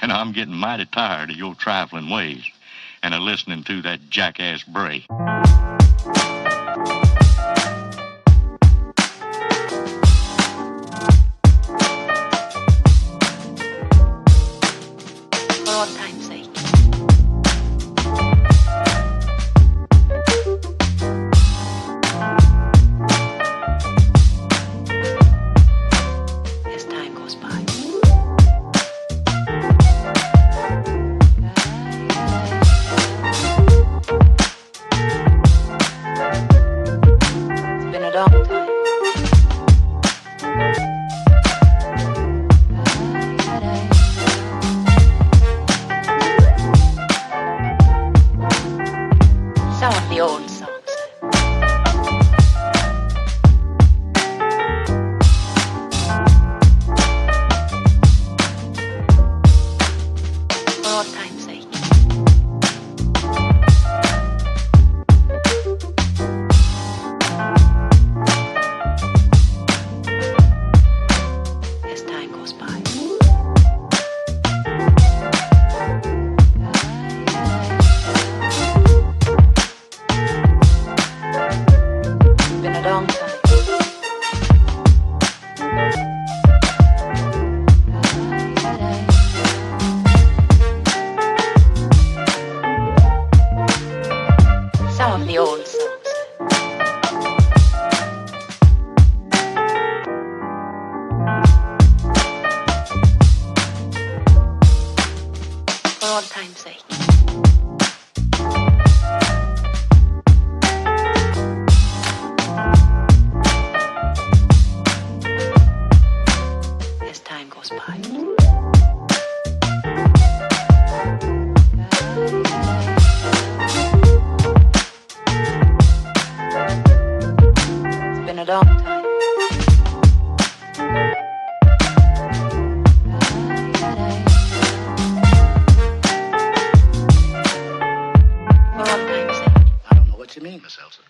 And I'm getting mighty tired of your trifling ways and of listening to that jackass bray. For old time's sake. As time goes by. It's been a long time. Some of the old songs. For old time's sake. As time goes by. It's been a long time. Some of the old songs. For old time's sake. As time goes by. It's been a long time. For old time's sake. I don't know what you mean, Miss Elsa.